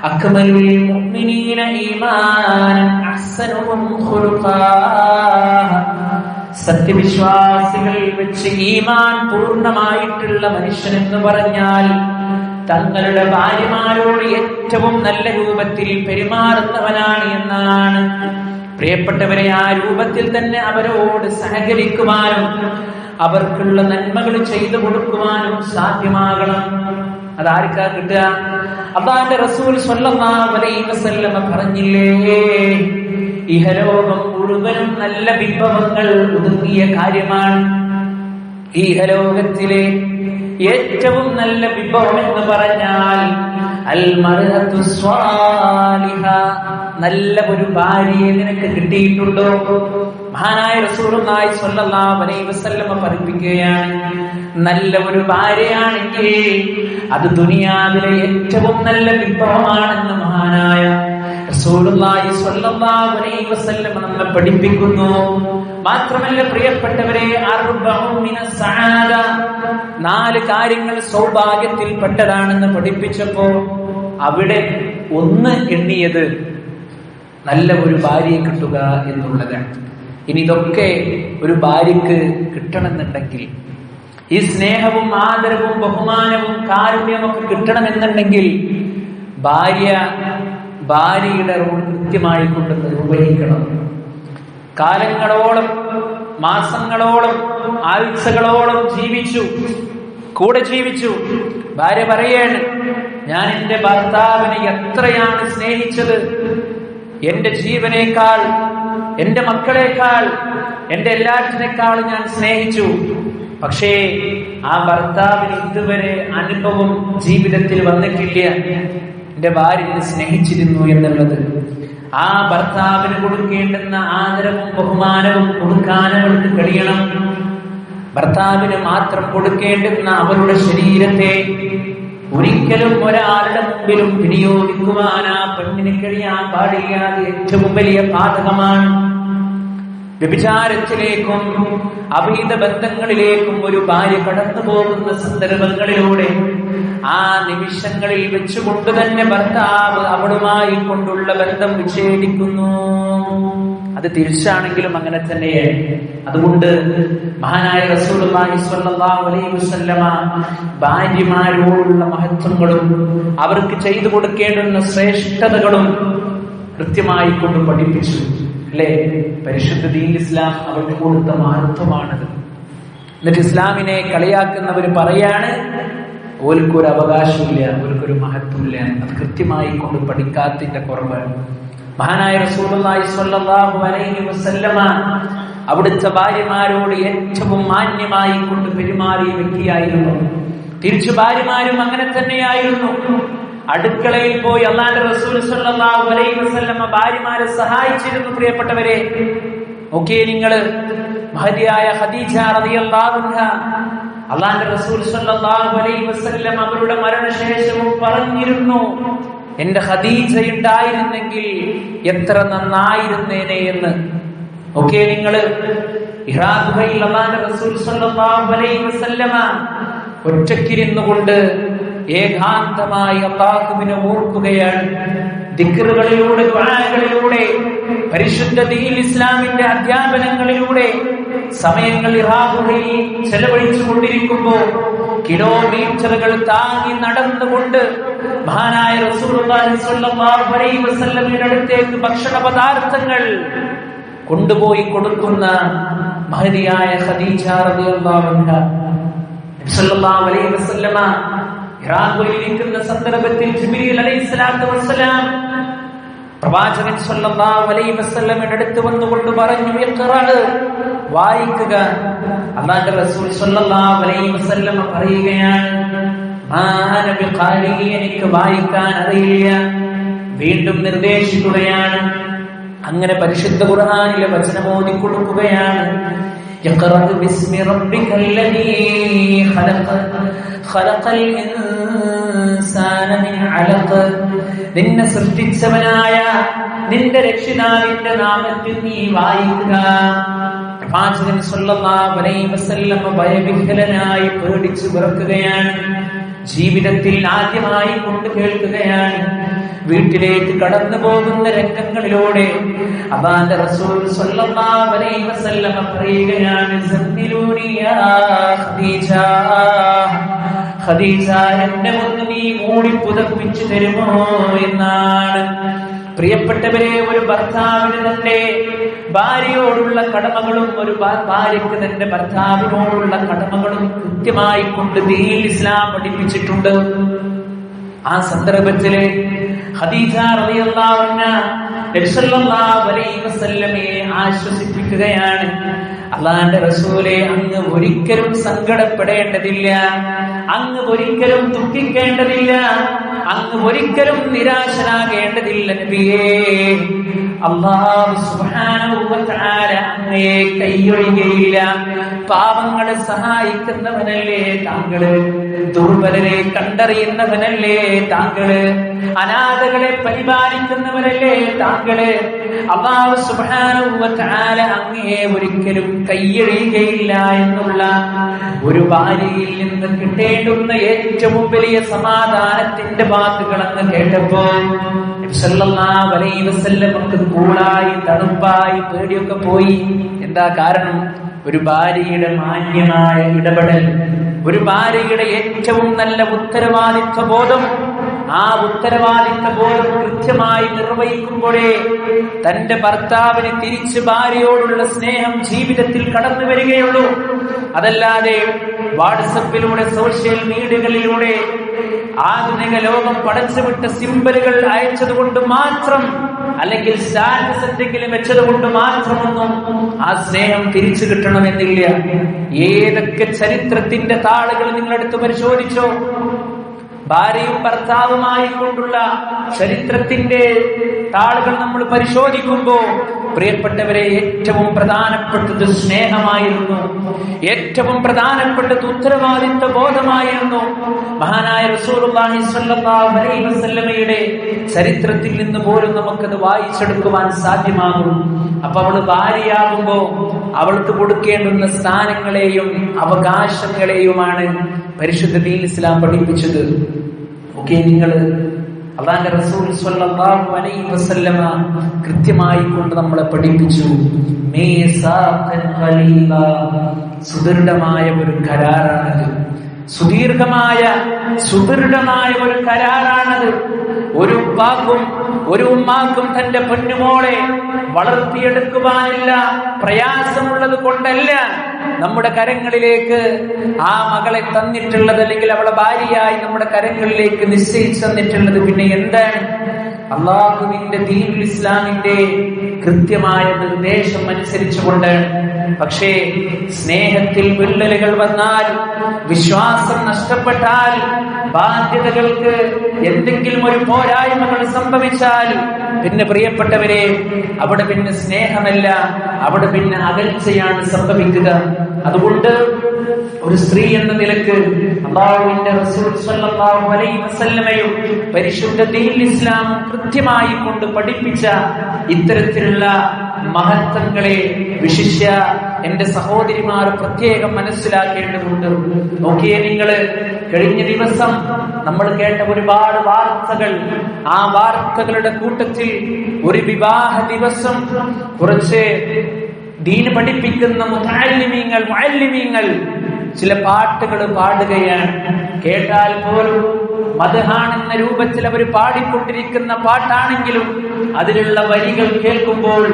Speaker 1: അക്മലുൽ മുഅ്മിനീന ഈമാനൻ അഹ്സനുഹും ഖുലുഖാ, സത്യവിശ്വാസികളിൽ വെച്ച് ഈമാൻ പൂർണ്ണമായിട്ടുള്ള മനുഷ്യൻ എന്ന് പറഞ്ഞാൽ തങ്ങളുടെ ഭാര്യമാരോട് ഏറ്റവും നല്ല രൂപത്തിൽ പെരുമാറുന്നവനാണ് എന്നാണ്. പ്രിയപ്പെട്ടവരെ, ആ രൂപത്തിൽ തന്നെ അവരോട് സഹകരിക്കുവാനും അവർക്കുള്ള നന്മകൾ ചെയ്തു കൊടുക്കുവാനും സാധ്യമാകണം. അതാർക്കാ കിട്ടുക? അല്ലാഹുവിന്റെ റസൂൽ സ്വല്ലല്ലാഹു അലൈഹി വസല്ലം പറഞ്ഞില്ലേ, ഇഹലോകം മുഴുവനും നല്ല വിഭവങ്ങൾ ഒതുങ്ങിയ കാര്യമാണ്. ഇഹലോകത്തിലെ ഏറ്റവും നല്ല വിഭവം എന്ന് പറഞ്ഞാൽ അൽ മർഅതു സ്വാലിഹ, നല്ല ഒരു ഭാര്യയെ നിനക്ക് കിട്ടിയിട്ടുണ്ടോ? മഹാനായ റസൂലുള്ളാഹി സ്വല്ലല്ലാഹു അലൈഹി വസല്ലം പഠിപ്പിക്കുകയാണ്, നല്ല ഒരു ഭാര്യയാണെങ്കിൽ അത് ദുനിയാവിലെ ഏറ്റവും നല്ല വിഭവമാണെന്ന് മഹാനായ റസൂലുള്ളാഹി സ്വല്ലല്ലാഹു അലൈഹി വസല്ലം നമ്മെ പഠിപ്പിക്കുന്നു. മാത്രമല്ല പ്രിയപ്പെട്ടവരെ, അർബഉ മിനസ് സഅദ, 4 കാര്യങ്ങൾ സൗഭാഗ്യത്തിൽപ്പെട്ടതാണെന്ന് പഠിപ്പിച്ചപ്പോ അവിടെ ഒന്ന് എണ്ണിയത് നല്ല ഒരു ഭാര്യയെ കിട്ടുക എന്നുള്ളതാണ്. ഇനി ഇതൊക്കെ ഒരു ഭാര്യക്ക് കിട്ടണമെന്നുണ്ടെങ്കിൽ, ഈ സ്നേഹവും ആദരവും ബഹുമാനവും കാരുണ്യമൊക്കെ കിട്ടണമെന്നുണ്ടെങ്കിൽ ഭാര്യയുടെ റോൾ കൃത്യമായി കൊണ്ട് നിർവഹിക്കണം. കാലങ്ങളോളം, മാസങ്ങളോളം, ആഴ്ചകളോളം കൂടെ ജീവിച്ചു. ഭാര്യ പറയാണ്, ഞാൻ എന്റെ ഭർത്താവിനെ എത്രയാണ് സ്നേഹിച്ചത്, എന്റെ ജീവനേക്കാൾ, എന്റെ മക്കളെക്കാൾ, എന്റെ എല്ലാറ്റിനേക്കാളും ഞാൻ സ്നേഹിച്ചു. പക്ഷേ ആ ഭർത്താവിന് ഇതുവരെ അനുഭവം ജീവിതത്തിൽ വന്നിട്ടില്ല എന്റെ ഭാര്യയെ സ്നേഹിച്ചിരുന്നു എന്നുള്ളത്. ആ ഭർത്താവിന് കൊടുക്കേണ്ടുന്ന ആദരവും ബഹുമാനവും കൊടുക്കാൻ അവൾക്ക് കഴിയണം. ഭർത്താവിന് മാത്രം കൊടുക്കേണ്ടുന്ന അവരുടെ ശരീരത്തെ ഒരിക്കലും ഒരാളുടെ മുമ്പിലും വിനിയോഗിക്കുവാൻ ആ പെണ്ണിന് കഴിയാൻ പാടില്ലാതെ ഏറ്റവും വലിയ പാതകമാണ്. വ്യഭിചാരത്തിലേക്കും അഭീത ബന്ധങ്ങളിലേക്കും ഒരു ഭാര്യ കടന്നു പോകുന്ന സന്ദർഭങ്ങളിലൂടെ ആ നിമിഷങ്ങളിൽ വെച്ചുകൊണ്ട് തന്നെ ഭർത്താവ് അവളുമായി കൊണ്ടുള്ള ബന്ധം വിച്ഛേദിക്കുന്നു. അത് തിരിച്ചാണെങ്കിലും അങ്ങനെ തന്നെയാണ്. അതുകൊണ്ട് മഹാനായ റസൂലുള്ളാഹി സ്വല്ലല്ലാഹു അലൈഹി വസല്ലമ ഭാര്യമാരോടുള്ള മഹത്വങ്ങളും അവർക്ക് ചെയ്തു കൊടുക്കേണ്ടുന്ന ശ്രേഷ്ഠതകളും കൃത്യമായി കൊണ്ട് പഠിപ്പിച്ചു. അല്ലേ? പരിശുദ്ധ ദീൻ ഇസ്ലാം അവർക്ക് കൊടുത്ത മഹത്വമാണത്. എന്നിട്ട് ഇസ്ലാമിനെ കളിയാക്കുന്നവർ പറയാണ്, ഓൽക്കൊരു അവകാശമില്ല, ഓൽക്കൊരു മഹത്വമില്ല. അത് കൃത്യമായി കൊണ്ട് പഠിക്കാത്തതിന്റെ കുറവാണ്. മഹാനായ റസൂലുള്ളാഹി സ്വല്ലല്ലാഹു അലൈഹി വസല്ലമ അവിടുത്തെ ഭാര്യമാരോട് ഏറ്റവും മാന്യമായി കൊണ്ട് പെരുമാറിയ വ്യക്തിയായിരുന്നു. തിരിച്ചു ഭാര്യമാരും അങ്ങനെ തന്നെയായിരുന്നു. അടുക്കളയിൽ പോയി അല്ലാഹുവിന്റെ റസൂൽ സ്വല്ലല്ലാഹു അലൈഹി വസല്ലമ ഭാര്യമാരെ സഹായിച്ചിരുന്നു. പ്രിയപ്പെട്ടവരെ, ഓക്കേ, നിങ്ങൾ മഹദിയായ ഖദീജ റളിയല്ലാഹു അൻഹ, അല്ലാഹുവിന്റെ റസൂൽ സ്വല്ലല്ലാഹു അലൈഹി വസല്ലം അവരുടെ മരണശേഷവും പറഞ്ഞിരുന്നു, എന്റെ ഖദീജ ഉണ്ടായിരുന്നെങ്കിൽ എത്ര നന്നായിരുന്നേനെ എന്ന്. ഓക്കേ, നിങ്ങൾ ഇഹ്റാഖുബയിൽ അല്ലാഹുവിന്റെ റസൂൽ സ്വല്ലല്ലാഹു അലൈഹി വസല്ലമ ഒറ്റക്കിരുന്നു കൊണ്ട് ഏകാന്തമായി അല്ലാഹുവിനെ ഓർക്കുകയാണ്. ദിക്റുകളിലൂടെ, ദുആകളിലൂടെ, പരിശുദ്ധ ദീൻ ഇസ്ലാമിന്റെ അധ്യാപനങ്ങളിലൂടെ സമയങ്ങൾ ഇറാഖുകളിൽ ചെലവഴിച്ചു കൊണ്ടിരിക്കുമ്പോൾ കിലോമീറ്ററുകൾ താങ്ങി നടന്നുകൊണ്ട് മഹാനായ റസൂലുള്ളാഹി സ്വല്ലല്ലാഹു അലൈഹി വസല്ലമയുടെ അടുത്തേക്ക് ഭക്ഷണ പദാർത്ഥങ്ങൾ കൊണ്ടുപോയി കൊടുക്കുന്ന മഹദിയായ ഖദീജ റളിയല്ലാഹു അൻഹ, നബി സല്ലല്ലാഹു അലൈഹി വസല്ലമ ഹിറായിലിരിക്കുന്ന സന്ദർഭത്തിൽ ജിബ്രീൽ അലൈഹിസ്സലാത്തു വസ്സലാം പ്രവാചകൻ സല്ലല്ലാഹു അലൈഹി വസല്ലമയുടെ അടുത്ത് വന്നുകൊണ്ട് പറഞ്ഞു, ഇഖ്റ, വായിക്കുക. അല്ലാഹുവിന്റെ റസൂൽ സല്ലല്ലാഹു അലൈഹി വസല്ലം പറയുകയാണ്, മാന ബിഖാരി, എനിക്ക് വായിക്കാൻ അറിയില്ല. വീണ്ടും നിർദ്ദേശിക്കുകയാണ്. അങ്ങനെ പരിശുദ്ധ ഖുർആനിലെ വചനം ഓതി കൊടുക്കുകയാണ്. ഇഖ്റ ബിസ്മി റബ്ബിക്കല്ലദീ ഖലഖ, ഖലഖൽ ഇൻസാന മിൻ അലഖ, നിന്നെ സൃഷ്ടിച്ചവനായ നിന്റെ രക്ഷിതാവിന്റെ നാമത്തിൽ നീ വായിക്കുക. പ്രവാചകൻ സല്ലല്ലാഹു അലൈഹി വസല്ലം ഭയവിഹ്വലനായി പേടിച്ചു വിറക്കുകയാണ്. ജീവിതത്തിൽ ആദ്യമായി കൊണ്ട് കേൾക്കുകയാണ്. വീട്ടിലേക്ക് കടന്നു പോകുന്ന രംഗങ്ങളിലൂടെ അല്ലാഹുവിന്റെ റസൂൽ സല്ലല്ലാഹു അലൈഹി വസല്ലം പറയുകയാണ്, സമ്മിലൂനി യാ ഖദീജ, ഖദീജ, എന്നെ ഒന്ന് നീ മൂടി പുതപ്പിച്ചു തരുമോ എന്നാണ്. പ്രിയപ്പെട്ടവരെ, ഒരു ഭർത്താവിന് തന്റെ ഭാര്യയോടുള്ള കടമകളും ഒരു ഭാര്യയ്ക്ക് തന്റെ ഭർത്താവിനോടുള്ള കടമകളും കൃത്യമായി കൊണ്ട് ദീനുൽ ഇസ്ലാം പഠിപ്പിച്ചിട്ടുണ്ട്. ആ സന്ദർഭത്തില് ഖദീജ റളിയല്ലാഹു അൻഹ നബി സല്ലല്ലാഹു അലൈഹി വസല്ലമയെ ആശ്വസിപ്പിക്കുകയാണ്. അല്ലാഹുവിന്റെ റസൂലേ, അങ്ങ് ഒരിക്കലും സങ്കടപ്പെടേണ്ടതില്ല, അങ്ങ് ഒരിക്കലും ദുഃഖിക്കേണ്ടതില്ല, അങ്ങ് ഒരിക്കലും നിരാശനാകേണ്ടതില്ല നബിയേ. അല്ലാഹു സുബ്ഹാനഹു വ തആല അങ്ങയെ കൈയൊഴിയുകയില്ല. പാവങ്ങളെ സഹായിക്കുന്നവനല്ലേ താങ്കള്, ദുർബലരെ കണ്ടറിയുന്നവനല്ലേ താങ്കള്, അനാഥകളെ പരിപാലിക്കുന്നവരല്ലേ താങ്കള്. അല്ലാഹു സുബ്ഹാനഹു വ തആല അങ്ങയെ ഒരിക്കലും കൈയൊഴിയുകയില്ല എന്നുള്ള ഒരു ഭാര്യയിൽ നിന്ന് കിട്ടേണ്ടുന്ന ഏറ്റവും വലിയ സമാധാനത്തിന്റെ വാക്കുകളെന്ന് കേട്ടപ്പോ നബി സല്ലല്ലാഹു അലൈഹി വസല്ലമക്ക് കൂളായി തണുപ്പായി പേടിയൊക്കെ പോയി. എന്താ കാരണം? ഒരു ഭാര്യയുടെ മാന്യമായ ഇടപെടൽ, ഒരു ഭാര്യയുടെ ഏറ്റവും നല്ല ഉത്തരവാദിത്വ ബോധം, ആ ഉത്തരവാദിത്വ ബോധം കൃത്യമായി നിർവഹിക്കുമ്പോഴേ തന്റെ ഭർത്താവിന് തിരിച്ച് ഭാര്യയോടുള്ള സ്നേഹം ജീവിതത്തിൽ കടന്നു വരികയുള്ളൂ. അതല്ലാതെ വാട്സപ്പിലൂടെ, സോഷ്യൽ മീഡിയകളിലൂടെ ആധുനിക ലോകം പടച്ചുവിട്ട സിംബലുകൾ അയച്ചതുകൊണ്ട് മാത്രം, അല്ലെങ്കിൽ സ്റ്റാറ്റസ് എന്തെങ്കിലും വെച്ചതുകൊണ്ട് മാത്രമൊന്നും ആ സ്നേഹം തിരിച്ചു കിട്ടണമെന്നില്ല. ഏതൊക്കെ ചരിത്രത്തിന്റെ താളുകൾ നിങ്ങളെടുത്ത് പരിശോധിച്ചോ, ഭാര്യയും ഭർത്താവുമായി കൊണ്ടുള്ള ചരിത്രത്തിന്റെ താളുകൾ നമ്മൾ പരിശോധിക്കുമ്പോ പ്രിയപ്പെട്ടവരെ, ഏറ്റവും പ്രധാനപ്പെട്ടത് സ്നേഹമായിരുന്നു, ഏറ്റവും പ്രധാനപ്പെട്ടത് ഉത്തരവാദിത്വ ബോധമായിരുന്നു. മഹാനായ റസൂലുള്ളാഹി സ്വല്ലല്ലാഹു അലൈഹി വസല്ലമയുടെ ചരിത്രത്തിൽ നിന്ന് പോലും നമുക്കത് വായിച്ചെടുക്കുവാൻ സാധ്യമാകും. അപ്പൊ അവള് ഭാര്യയാകുമ്പോ അവൾക്ക് കൊടുക്കേണ്ടുന്ന സ്ഥാനങ്ങളെയും അവകാശങ്ങളെയുമാണ് പരിശുദ്ധ ദീനുൽ ഇസ്ലാം പഠിപ്പിച്ചത്. ഓക്കെ, നിങ്ങള് അല്ലാഹുവിന്റെ റസൂൽ സ്വല്ലല്ലാഹു അലൈഹി വസല്ലമ കൃത്യമായി കൊണ്ട് നമ്മളെ പഠിപ്പിച്ചു. മീസാഖൻ ഖലീല, സുദൃഢമായ ഒരു കരാറാണത്, സുദീർഘമായ സുദൃഢമായ ഒരു കരാറാണത്. ഒരു ഉപ്പാക്കും ഒരു ഉമ്മാക്കും തന്റെ പൊന്നുമോളെ വളർത്തിയെടുക്കുവാനില്ല പ്രയാസമുള്ളത് കൊണ്ടല്ല നമ്മുടെ കരങ്ങളിലേക്ക് ആ മകളെ തന്നിട്ടുള്ളത്, അല്ലെങ്കിൽ അവളെ ഭാര്യയായി നമ്മുടെ കരങ്ങളിലേക്ക് നിശ്ചയിച്ചു തന്നിട്ടുള്ളത്. പിന്നെ എന്താണ്? അള്ളാഹുവിന്റെ ദീനുൽ ഇസ്ലാമിന്റെ കൃത്യമായ നിർദ്ദേശം അനുസരിച്ചുകൊണ്ട്. പക്ഷേ സ്നേഹത്തിൽ വിള്ളലുകൾ വന്നാൽ, വിശ്വാസം നഷ്ടപ്പെട്ടാൽ, ബാധ്യതകൾക്ക് എന്തെങ്കിലും ഒരു പോരായ്മകൾ സംഭവിച്ചാൽ പിന്നെ പ്രിയപ്പെട്ടവരെ, അവിടെ പിന്നെ സ്നേഹമല്ല, അവിടെ പിന്നെ അകൽച്ചയാണ് സംഭവിക്കുക. അതുകൊണ്ട് ഒരു സ്ത്രീ എന്ന നിലക്ക് അല്ലാഹുവിന്റെ റസൂൽ സ്വല്ലല്ലാഹു അലൈഹി വസല്ലമയും പരിശുദ്ധ ദീനുൽ ഇസ്ലാം കൃത്യമായി കൊണ്ട് പഠിപ്പിച്ച ഇത്തരത്തിലുള്ള മഹത്വങ്ങളെ വിശിഷ്യ എന്റെ സഹോദരിമാർ പ്രത്യേകം മനസ്സിലാക്കേണ്ടതുണ്ട്. നോക്കിയേ നിങ്ങള്, കഴിഞ്ഞ ദിവസം നമ്മൾ കേട്ട ഒരുപാട് വാർത്തകൾ, ആ വാർത്തകളുടെ കൂട്ടത്തിൽ ഒരു വിവാഹ ദിവസം കുറച്ച് ദീൻ പഠിപ്പിക്കുന്ന മുഅല്ലിമീങ്ങൾ ചില പാട്ടുകൾ പാടുകയാണ്. കേട്ടാൽ പോലും മദ്ഹാണെന്ന രൂപത്തിൽ അവർ പാടിക്കൊണ്ടിരിക്കുന്ന പാട്ടാണെങ്കിലും അതിലുള്ള വരികൾ കേൾക്കുമ്പോൾ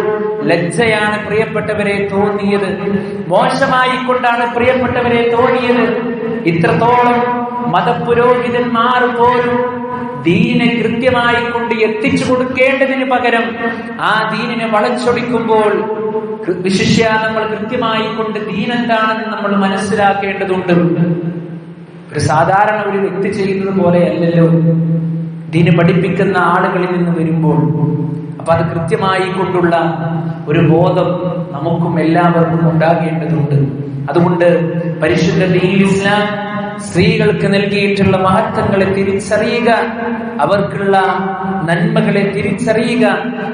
Speaker 1: ലജ്ജയാണ് പ്രിയപ്പെട്ടവരെ തോന്നിയത്, മോശമായി കൊണ്ടാണ് പ്രിയപ്പെട്ടവരെ തോന്നിയത്. ഇത്രത്തോളം മതപുരോഹിതന്മാർ പോലും ദീനെ കൃത്യമായി കൊണ്ട് എത്തിച്ചു കൊടുക്കേണ്ടതിന് പകരം ആ ദീനിനെ വളച്ചൊടിക്കുമ്പോൾ വിശിഷ്യ നമ്മൾ കൃത്യമായി കൊണ്ട് ദീൻ എന്താണെന്ന് നമ്മൾ മനസ്സിലാക്കേണ്ടതുണ്ട്. ഒരു സാധാരണ ഒരു വ്യക്തി ചെയ്യുന്നത് പോലെയല്ലല്ലോ ദീന് പഠിപ്പിക്കുന്ന ആളുകളിൽ നിന്ന് വരുമ്പോൾ. അപ്പൊ അത് കൃത്യമായി കൊണ്ടുള്ള ഒരു ബോധം നമുക്കും എല്ലാവർക്കും ഉണ്ടാകേണ്ടതുണ്ട്. അതുകൊണ്ട് പരിശുദ്ധ ദീനുൽ ഇസ്ലാം സ്ത്രീകൾക്ക് നൽകിയിട്ടുള്ള മഹത്വങ്ങളെ തിരിച്ചറിയുക, അവർക്കുള്ള നന്മകളെ തിരിച്ചറിയുക,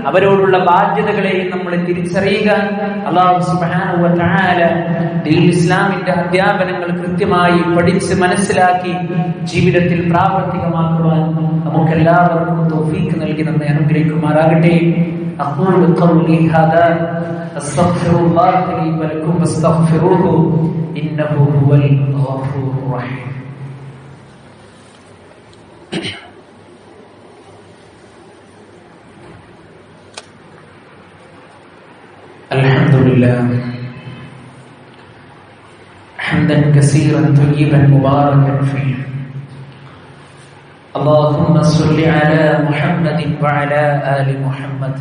Speaker 1: അവരോടുള്ള ബാധ്യതകളെയും നമ്മൾ തിരിച്ചറിയുക. അല്ലാഹു സുബ്ഹാനഹു വ തആല ദീനുൽ ഇസ്ലാമിന്റെ അധ്യാപനങ്ങൾ കൃത്യമായി പഠിച്ച് മനസ്സിലാക്കി ജീവിതത്തിൽ പ്രാവർത്തികമാക്കുവാൻ നമുക്കെല്ലാവർക്കും തൗഫീഖ് നൽകി നമ്മെ അനുഗ്രഹിക്കുമാറാകട്ടെ. أقول قولي هذا أستغفر الله لي ولكم فاستغفروه إنه هو الغفور الرحيم. الحمد لله حمدا كثيرا طيبا مباركا فيه. اللهم صل على محمد وعلى آل محمد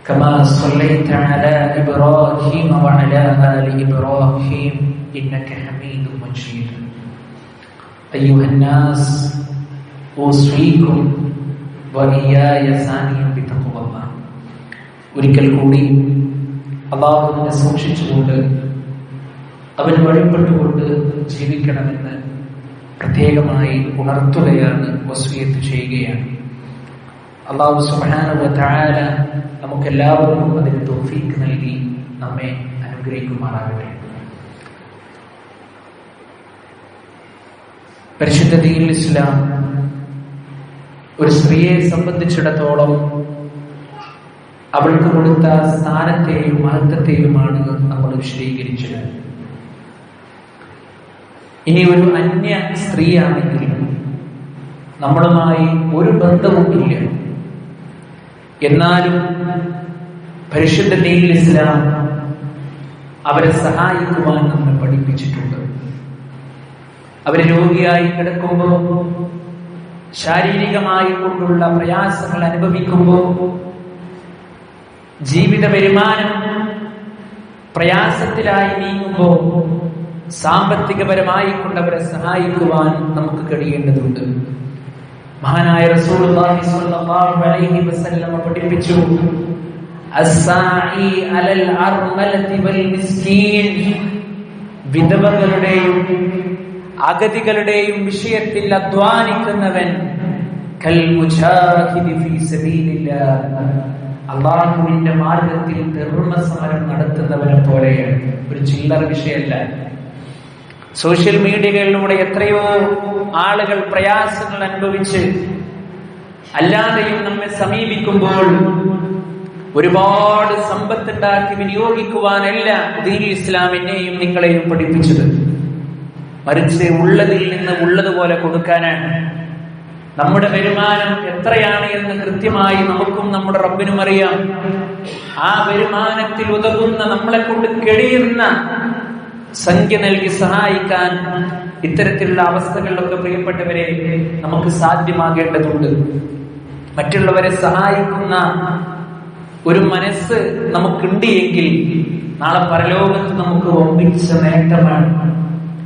Speaker 1: كما صليت على إبراهيم وعلى آل إبراهيم إنك حميد مجيد. أيها الناس أوصيكم وإياي ثانيا بتقوى الله. ഒരിക്കൽ കൂടി അല്ലാഹുവിനെ സൂക്ഷിച്ചുകൊണ്ട് അവന് വഴിപ്പെട്ടുകൊണ്ട് ജീവിക്കണമെന്ന് പ്രത്യേകമായി ഉണർത്തുകയാണ്, വസിയത്ത് ചെയ്യുകയാണ്. അല്ലാഹു സുബ്ഹാനഹു വ തആല നമുക്കെല്ലാവർക്കും അതിന് തൗഫീഖ് നൽകി നമ്മെ അനുഗ്രഹിക്കുമാറാകട്ടെ. പരിശുദ്ധ ദീനുൽ ഇസ്ലാം ഒരു സ്ത്രീയെ സംബന്ധിച്ചിടത്തോളം അവൾക്ക് കൊടുത്ത സ്ഥാനത്തെയും മഹത്വത്തെയുമാണ് നമ്മൾ വിശദീകരിച്ചത്. ഇനി ഒരു അന്യ സ്ത്രീയാണെങ്കിൽ നമ്മളുമായി ഒരു ബന്ധവുമില്ല, എന്നാലും പരിശുദ്ധ ദീനുൽ ഇസ്ലാം അവരെ സഹായിക്കുവാൻ നമ്മെ പഠിപ്പിച്ചിട്ടുണ്ട്. അവര് രോഗിയായി കിടക്കുമ്പോൾ, ശാരീരികമായി കൊണ്ടുള്ള പ്രയാസങ്ങൾ അനുഭവിക്കുമ്പോൾ, ജീവിത വരുമാനം പ്രയാസത്തിലായി നീങ്ങുമ്പോൾ സാമ്പത്തികപരമായി കൊണ്ടവരെ സഹായിക്കുവാൻ നമുക്ക് കഴിയേണ്ടതുണ്ട്. മഹാനായ റസൂലുള്ളാഹി സ്വല്ലല്ലാഹു അലൈഹി വസല്ലം പഠിപ്പിച്ചു, അസ്സാഇ അലൽ അർമലതി വൽ മിസ്കീൻ, വിധവകളുടെയും അഗതികളുടെയും വിഷയത്തിൽ അധ്വാനിക്കുന്നവൻ കൽ മുജാഹിദി ഫീ സബീലില്ലാഹ്, അല്ലാഹുവിന്റെ മാർഗത്തിൽ ധർമ്മസമരം നടത്തുന്നവരെ പോലെയാണ്. ഒരു ചില്ലറ വിഷയമല്ല. സോഷ്യൽ മീഡിയകളിലൂടെ എത്രയോ ആളുകൾ പ്രയാസങ്ങൾ അനുഭവിച്ച് അല്ലാതെയും നമ്മെ സമീപിക്കുമ്പോൾ ഒരുപാട് സമ്പത്തുണ്ടാക്കി വിനിയോഗിക്കുവാനല്ല ദീനുൽ ഇസ്ലാം എന്നെയും നിങ്ങളെയും പഠിപ്പിച്ചത്. മറിച്ച് ഉള്ളതിൽ നിന്ന് ഉള്ളതുപോലെ കൊടുക്കാനാണ്. നമ്മുടെ വരുമാനം എത്രയാണ് എന്ന് കൃത്യമായി നമുക്കും നമ്മുടെ റബ്ബിനും അറിയാം. ആ വരുമാനത്തിൽ ഉതകുന്ന, നമ്മളെ കൊണ്ട് കഴിയുന്ന സംഖ്യ നൽകി സഹായിക്കാൻ ഇത്തരത്തിലുള്ള അവസ്ഥകളിലൊക്കെ പ്രിയപ്പെട്ടവരെ നമുക്ക് സാധ്യമാകേണ്ടതുണ്ട്. മറ്റുള്ളവരെ സഹായിക്കുന്ന ഒരു മനസ്സ് നമുക്കുണ്ട് എങ്കിൽ നാളെ പരലോകത്ത് നമുക്ക് ഒമ്പിച്ച നേട്ടമാണ്.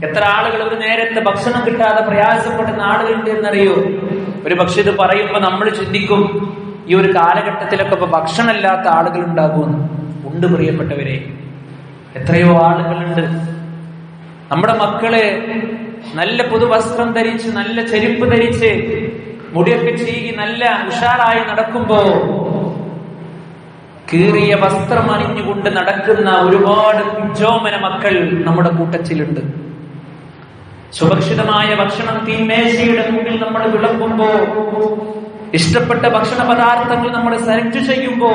Speaker 1: എത്ര ആളുകൾ ഒരു നേരത്തെ ഭക്ഷണം കിട്ടാതെ പ്രയാസപ്പെടുന്ന ആളുകളുണ്ട് എന്നറിയോ? ഒരു പക്ഷെ ഇത് പറയുമ്പോൾ നമ്മൾ ചിന്തിക്കും, ഈ ഒരു കാലഘട്ടത്തിലൊക്കെ ഇപ്പൊ ഭക്ഷണമില്ലാത്ത ആളുകൾ ഉണ്ടാകുമെന്ന്. ഉണ്ട് പ്രിയപ്പെട്ടവരെ, എത്രയോ ആളുകളുണ്ട്. നമ്മുടെ മക്കള് നല്ല പുതുവസ്ത്രം ധരിച്ച്, നല്ല ചെരുപ്പ് ധരിച്ച്, മുടിയൊക്കെ ചീകി നല്ല ഉഷാറായി നടക്കുമ്പോ കീറിയ വസ്ത്രം അണിഞ്ഞുകൊണ്ട് നടക്കുന്ന ഒരുപാട് പിഞ്ചോമന മക്കൾ നമ്മുടെ കൂട്ടത്തിലുണ്ട്. സുരക്ഷിതമായ ഭക്ഷണം തീന്മേശയുടെ മുമ്പിൽ നമ്മൾ വിളമ്പുമ്പോ, ഇഷ്ടപ്പെട്ട ഭക്ഷണ പദാർത്ഥങ്ങൾ നമ്മൾ സെലക്ട് ചെയ്യുമ്പോ,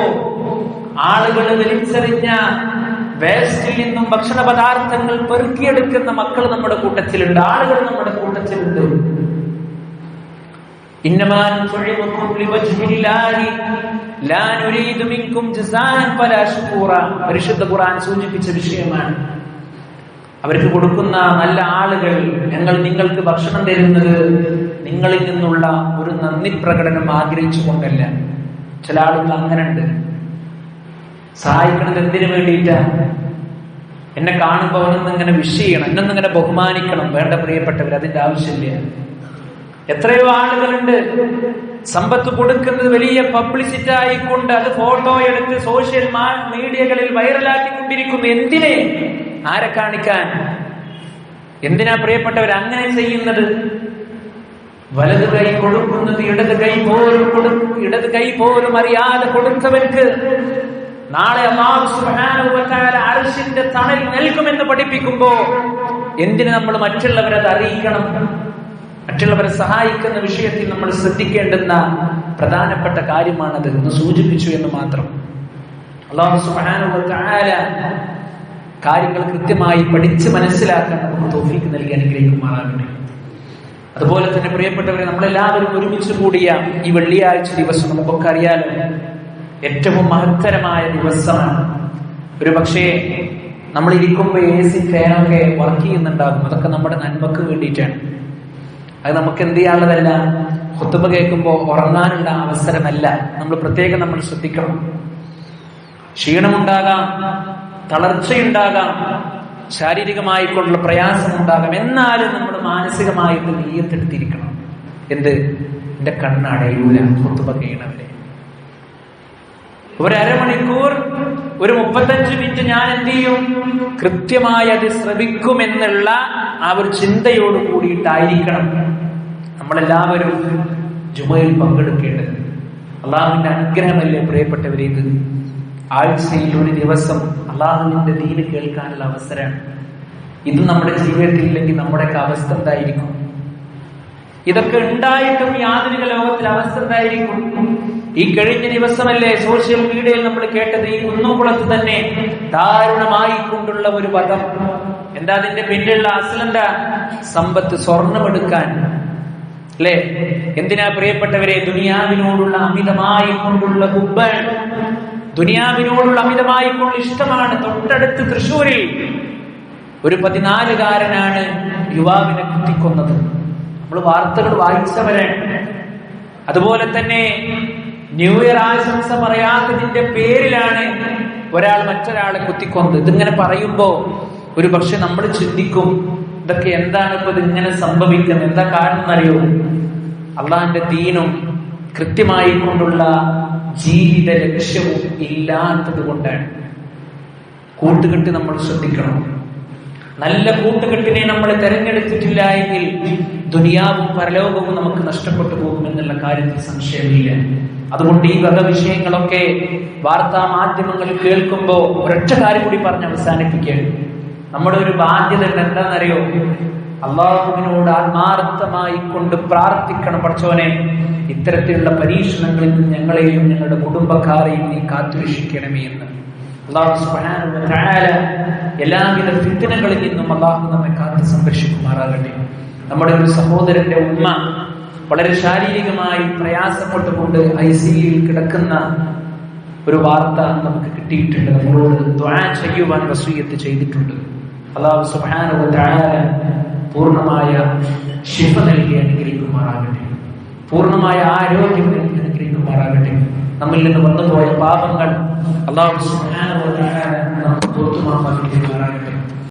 Speaker 1: ആളുകൾ വലിച്ചെറിഞ്ഞ വേസ്റ്റിൽ നിന്നും ഭക്ഷണ പദാർത്ഥങ്ങൾ പെറുക്കിയെടുക്കുന്ന മക്കൾ നമ്മുടെ കൂട്ടത്തിലുണ്ട്, ആളുകൾ നമ്മുടെ കൂട്ടത്തിലുണ്ട്. പരിശുദ്ധ ഖുർആൻ സൂചിപ്പിച്ച വിഷയമാണ്. അവർക്ക് കൊടുക്കുന്ന നല്ല ആളുകൾ, ഞങ്ങൾ നിങ്ങൾക്ക് ഭക്ഷണം തരുന്നത് നിങ്ങളിൽ നിന്നുള്ള ഒരു നന്ദി പ്രകടനം ആഗ്രഹിച്ചു കൊണ്ടല്ല. ചില ആളുകൾ അങ്ങനെ ഉണ്ട്. സഹായിക്കണത് എന്തിനു വേണ്ടിയിട്ടാ? എന്നെ കാണുമ്പോൾ അവനൊന്നിങ്ങനെ വിഷ് ചെയ്യണം, എന്നൊന്നിങ്ങനെ ബഹുമാനിക്കണം. വേണ്ട പ്രിയപ്പെട്ടവർ, അതിന്റെ ആവശ്യമില്ല. എത്രയോ ആളുകളുണ്ട് സമ്പത്ത് കൊടുക്കുന്നത് വലിയ പബ്ലിസിറ്റി ആയിക്കൊണ്ട് അത് ഫോട്ടോ എടുത്ത് സോഷ്യൽ മീഡിയകളിൽ വൈറലാക്കിക്കൊണ്ടിരിക്കുന്നു. എന്തിനെ? ആരെ കാണിക്കാൻ? എന്തിനാ പ്രിയപ്പെട്ടവർ അങ്ങനെ ചെയ്യുന്നത്? വലത് കൈ കൊടുക്കുന്നത് ഇടത് കൈ പോലും അറിയാതെ കൊടുത്തവർക്ക് നാളെ അല്ലാഹു സുബ്ഹാനഹു വ തആല അർശിന്റെ തണൽ നൽകുമെന്ന് പഠിപ്പിക്കുമ്പോ എന്തിന് നമ്മൾ മറ്റുള്ളവരെ അത് അറിയിക്കണം? മറ്റുള്ളവരെ സഹായിക്കുന്ന വിഷയത്തിൽ നമ്മൾ ശ്രദ്ധിക്കേണ്ടുന്ന പ്രധാനപ്പെട്ട കാര്യമാണത് എന്ന് സൂചിപ്പിച്ചു എന്ന് മാത്രം. അല്ലാഹു സുബ്ഹാനഹു വ തആല കാര്യങ്ങൾ കൃത്യമായി പഠിച്ച് മനസ്സിലാക്കാൻ നമുക്ക് തൗഫീഖ് നൽകി അനുഗ്രഹിക്കുമാറാകട്ടെ. അതുപോലെ തന്നെ പ്രിയപ്പെട്ടവരെ, നമ്മളെല്ലാവരും ഒരുമിച്ച് കൂടിയ ഈ വെള്ളിയാഴ്ച ദിവസം നമുക്കൊക്കെ അറിയാലോ, ഏറ്റവും മഹത്തരമായ ദിവസമാണ്. ഒരു പക്ഷേ നമ്മൾ ഇരിക്കുമ്പോൾ AC ഫാനൊക്കെ വർക്ക് ചെയ്യുന്നുണ്ടാകും. അതൊക്കെ നമ്മുടെ നന്മക്ക് വേണ്ടിയിട്ടാണ്. അത് നമുക്ക് എന്ത് ചെയ്യാനുള്ളതല്ല. ഖുത്ബ കേൾക്കുമ്പോൾ ഉറങ്ങാനുള്ള അവസരമല്ല. നമ്മൾ ശ്രദ്ധിക്കണം. ക്ഷീണമുണ്ടാകാം, തളർച്ചയുണ്ടാകാം, ശാരീരികമായിക്കൊണ്ടുള്ള പ്രയാസമുണ്ടാകാം. എന്നാലും നമ്മൾ മാനസികമായിട്ട് നീയത്തെടുത്തിരിക്കണം. എന്ത്? എന്റെ കണ്ണടയൂല ഖുത്ബ കേൾക്കണവരെ. ഒരു അരമണിക്കൂർ, ഒരു 35 മിനിറ്റ് ഞാൻ എന്ത് ചെയ്യും? കൃത്യമായി അത് ശ്രമിക്കുമെന്നുള്ള ആ ഒരു ചിന്തയോട് കൂടിയിട്ടായിരിക്കണം നമ്മളെല്ലാവരും ജുമയിൽ പങ്കെടുക്കേണ്ടത്. അള്ളാഹുവിന്റെ അനുഗ്രഹമല്ലേ പ്രിയപ്പെട്ടവരെ ഇത്? ആഴ്ചയിൽ ഒരു ദിവസം അള്ളാഹുവിന്റെ ദീന് കേൾക്കാനുള്ള അവസരമാണ്. ഇത് നമ്മുടെ ജീവിതത്തിൽ ഇല്ലെങ്കിൽ നമ്മുടെയൊക്കെ അവസ്ഥ എന്തായിരിക്കും? ഇതൊക്കെ ഉണ്ടായിട്ടും ഈ ആധുനിക ലോകത്തിൽ അവസ്ഥ എന്തായിരിക്കും? ഈ കഴിഞ്ഞ ദിവസമല്ലേ സോഷ്യൽ മീഡിയയിൽ നമ്മൾ കേട്ടത്, ഈ കുന്നുകുളത്ത് തന്നെ ദാരുണമായി കൊണ്ടുള്ള ഒരു വധം. എന്താ അതിന്റെ പിന്നിലുള്ള അസലെന്താ? സമ്പത്ത്, സ്വർണമെടുക്കാൻ അല്ലേ? എന്തിനാ പ്രിയപ്പെട്ടവരെ? ദുനിയാവിനോടുള്ള അമിതമായി കൊണ്ടുള്ള ഹുബ്ബ്, ദുനിയാവിനോടുള്ള അമിതമായി കൊണ്ടുള്ള ഇഷ്ടമാണ്. തൊട്ടടുത്ത് തൃശ്ശൂരിൽ ഒരു 14-കാരനാണ് യുവാവിനെ കുത്തിക്കൊന്നത്. നമ്മൾ വാർത്തകൾ വായിച്ചവരാണ്. അതുപോലെ തന്നെ ന്യൂ ഇയർ ആശംസ പറയാത്തതിന്റെ പേരിലാണ് ഒരാൾ മറ്റൊരാളെ കുത്തിക്കൊന്നത്. ഇതിങ്ങനെ പറയുമ്പോ ഒരു പക്ഷെ നമ്മൾ ചിന്തിക്കും, ഇതൊക്കെ എന്താണ് ഇപ്പൊ ഇതിങ്ങനെ സംഭവിക്കുന്നത്? എന്താ കാരണം എന്നറിയോ? അള്ളാഹിന്റെ ദീനും കൃത്യമായി കൊണ്ടുള്ള ജീവിത ലക്ഷ്യവും ഇല്ലാത്തത് കൊണ്ടാണ്. കൂട്ടുകെട്ട് നമ്മൾ ശ്രദ്ധിക്കണം. നല്ല കൂട്ടുകെട്ടിനെ നമ്മൾ തെരഞ്ഞെടുത്തിട്ടില്ല എങ്കിൽ ദുനിയാവും പരലോകവും നമുക്ക് നഷ്ടപ്പെട്ടു പോകുമെന്നുള്ള കാര്യത്തിൽ സംശയമില്ല. അതുകൊണ്ട് ഈ വക വിഷയങ്ങളൊക്കെ വാർത്താ മാധ്യമങ്ങൾ കേൾക്കുമ്പോൾ ഒരൊറ്റ കാര്യം കൂടി പറഞ്ഞ് അവസാനിപ്പിക്കുകയാണ്. നമ്മുടെ ഒരു ബാധ്യത എന്താണെന്നറിയോ? അള്ളാഹുവിനോട് ആത്മാർത്ഥമായി കൊണ്ട് പ്രാർത്ഥിക്കണം, പടച്ചോനെ ഇത്തരത്തിലുള്ള പരീക്ഷണങ്ങളിൽ നിന്ന് ഞങ്ങളെയും ഞങ്ങളുടെ കുടുംബക്കാരെയും നീ കാത്തുരക്ഷിക്കണമേ എന്ന്. അല്ലാഹു സുബ്ഹാനഹു വ തആല എല്ലാവിധ ഫിത്നകളിൽ നിന്നും അല്ലാഹു നമ്മെ കാത്ത് സംരക്ഷിക്കുമാറാകട്ടെ. നമ്മുടെ ഒരു സഹോദരന്റെ ഉമ്മ വളരെ ശാരീരികമായി പ്രയാസപ്പെട്ടുകൊണ്ട് ICUയിൽ കിടക്കുന്ന ഒരു വാർത്ത നമുക്ക് കിട്ടിയിട്ടുണ്ട്. നമ്മളോട് ദുആ ചെയ്യുവാൻ വസിയത്ത് ചെയ്തിട്ടുണ്ട്. അല്ലാഹു സുബ്ഹാനഹു വ തആല പൂർണ്ണമായ ശിഫ നൽകി അനുഗ്രഹിക്കുമാറാകട്ടെ. പൂർണ്ണമായ ആരോഗ്യം നൽകി അനുഗ്രഹിക്കുമാറാകട്ടെ. നമ്മിൽ നിന്ന് വന്നുപോയ പാപങ്ങൾ അല്ലാഹു സുബ്ഹാനഹു വ തആല നമുക്ക് പുറത്തുമാറാകട്ടെ.